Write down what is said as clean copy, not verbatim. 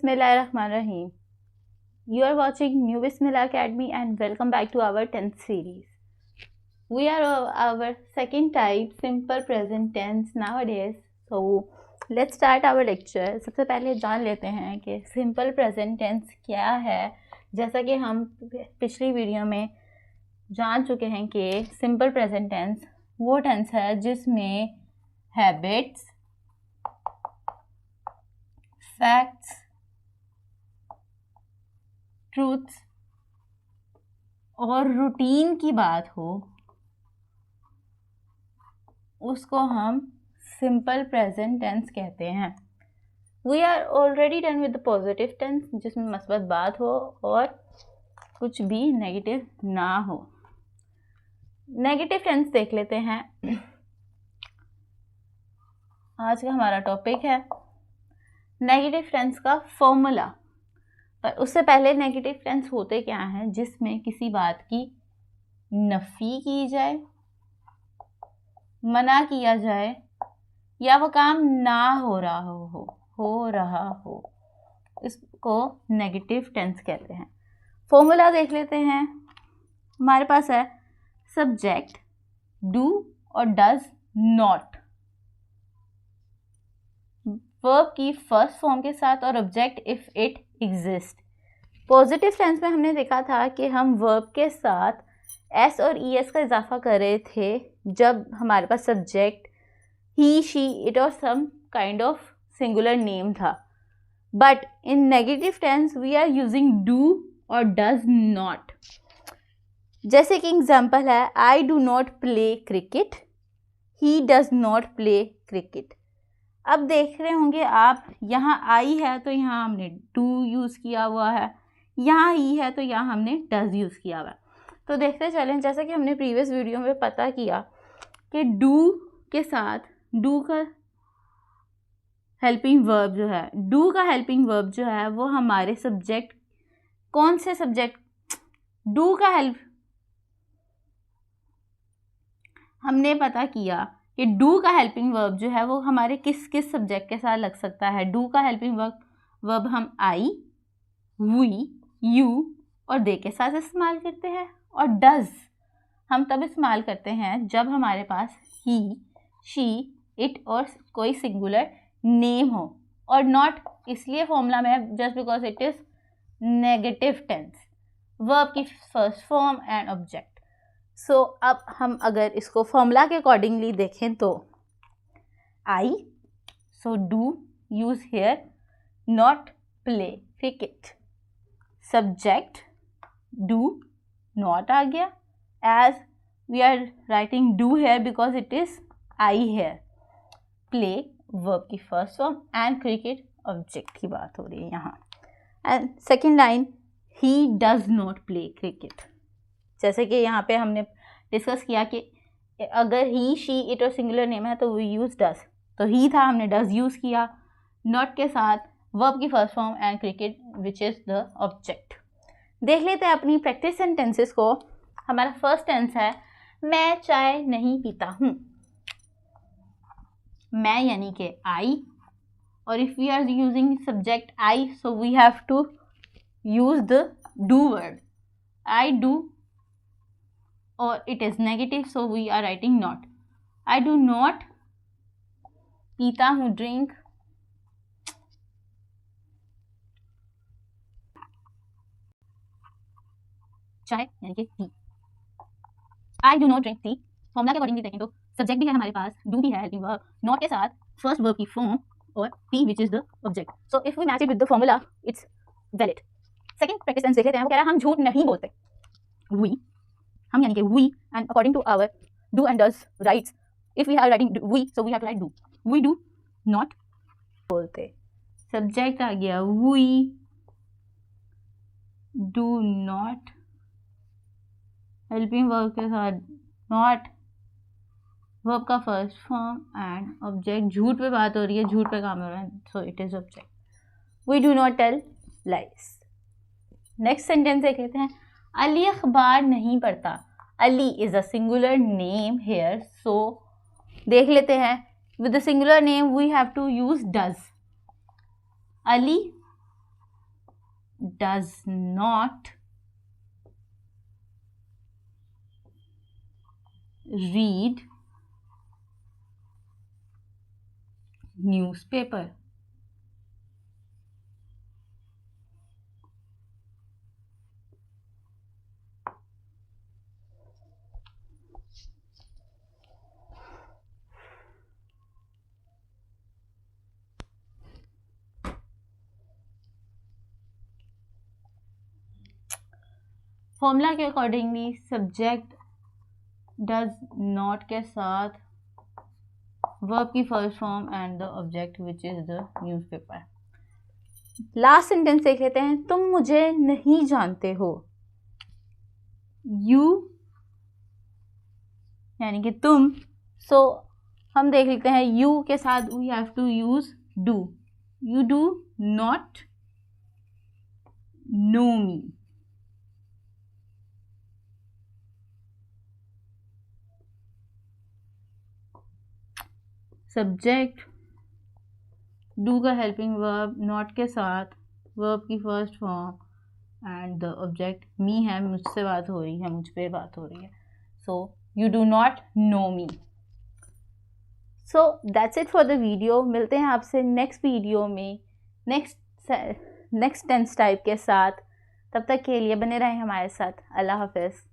Bismillahirrahmanirrahim. You are watching New Bismillah Academy and welcome back to our 10th series. We are our second type simple present tense nowadays. So let's start our lecture. सबसे पहले जान लेते हैं कि simple present tense क्या है. जैसा कि हम पिछली वीडियो में जान चुके हैं कि simple present tense वो tense है जिसमें habits, facts, ट्रूथ्स और रूटीन की बात हो, उसको हम सिंपल प्रेजेंट टेंस कहते हैं. We are already done with the positive tense जिसमें मस्बत बात हो और कुछ भी नेगेटिव ना हो. नेगेटिव टेंस देख लेते हैं. आज का हमारा टॉपिक है नेगेटिव टेंस का फॉर्मूला. पर उससे पहले नेगेटिव टेंस होते क्या हैं जिसमें किसी बात की नफी की जाए, मना किया जाए या वो काम ना हो रहा हो, इसको नेगेटिव टेंस कहते हैं. फॉर्मूला देख लेते हैं. हमारे पास है सब्जेक्ट डू और डज नॉट वर्ब की फर्स्ट फॉर्म के साथ और object if it exist. Positive tense में हमने देखा था कि हम वर्ब के साथ एस और ई एस का इजाफा कर रहे थे जब हमारे पास सब्जेक्ट ही, शी, इट और some kind of singular name था. But in negative tense we are using do और डज नॉट. जैसे कि एग्जाम्पल है I do not play cricket, he does not play cricket. अब देख रहे होंगे आप, यहाँ आई है तो यहाँ हमने डू यूज़ किया हुआ है, यहाँ ही है तो यहाँ हमने डज यूज़ किया हुआ है. तो देखते चलें, जैसा कि हमने प्रीवियस वीडियो में पता किया कि डू के साथ डू का हेल्पिंग वर्ब जो है, डू का हेल्पिंग वर्ब जो है वो हमारे सब्जेक्ट, कौन से सब्जेक्ट, डू का हेल्प हमने पता किया कि डू का हेल्पिंग वर्ब जो है वो हमारे किस किस सब्जेक्ट के साथ लग सकता है. डू का हेल्पिंग वर्ब हम आई, वी, यू और दे के साथ इस्तेमाल करते हैं. और डज हम तब इस्तेमाल करते हैं जब हमारे पास ही, शी, इट और कोई सिंगुलर नेम हो. और नॉट इसलिए फॉर्मूला में just because it is negative tense, verb की first form and object. So अब हम अगर इसको फॉर्मूला के अकॉर्डिंगली देखें तो I, so do use here, not play cricket. Subject do not आ गया as we are writing do here because it is I here. Play verb की first form and cricket object की बात हो रही है यहाँ. And second line he does not play cricket. जैसे कि यहाँ पे हमने डिस्कस किया कि अगर ही, शी, इट और सिंगुलर नेम है तो वी यूज़ डज. तो ही था, हमने डज यूज़ किया नॉट के साथ, वर्ब की first form and cricket which is the object. देख लेते हैं अपनी प्रैक्टिस सेंटेंसेस को. हमारा फर्स्ट टेंस है मैं चाय नहीं पीता हूँ. मैं यानी कि आई, और if we are using subject I so we have to use the do word. I do or it is negative so we are writing not. I do not पीता हूँ drink. चाय यानी कि T. I do not drink tea. Formula के accordingly देखें तो subject भी है हमारे पास, डू भी है हेल्पिंग वर्ब, नॉट के साथ फर्स्ट वर्ब की फॉर्म और T which is the object. So if we match it with the formula it's valid. Second practice tense देख लेते हैं. वो कह रहा है हम झूठ नहीं बोलते. वी, हम यानी कि we and according to our do and does rights, if we are writing we so we have to write do. We do not बोलते. सब्जेक्ट आ गया we do not, helping verb के साथ नॉट, वर्ब का first form and object. झूठ पे बात हो रही है, झूठ पे काम हो रहा है, so it is object. We do not tell lies. Next sentence देख लेते हैं. अली अखबार नहीं पढ़ता. Ali is a singular name here, so देख लेते हैं with the singular name we have to use does. Ali does not read newspaper. Formula के अकॉर्डिंगली सब्जेक्ट डज नॉट के साथ वर्ब की first form and the object which is the newspaper. Last sentence देख लेते हैं। तुम मुझे नहीं जानते हो। यू यानी कि तुम, सो हम देख लेते हैं यू के साथ we have to use do. You do not know me. Subject do का हेल्पिंग वर्ब नॉट के साथ वर्ब की first form and the object me है, मुझसे बात हो रही है, मुझ पे बात हो रही है। So you do not know me. So that's it for the video. मिलते हैं आपसे नेक्स्ट वीडियो में नेक्स्ट टेंस टाइप के साथ। तब तक के लिए बने रहें हमारे साथ। अल्लाह हाफिज़।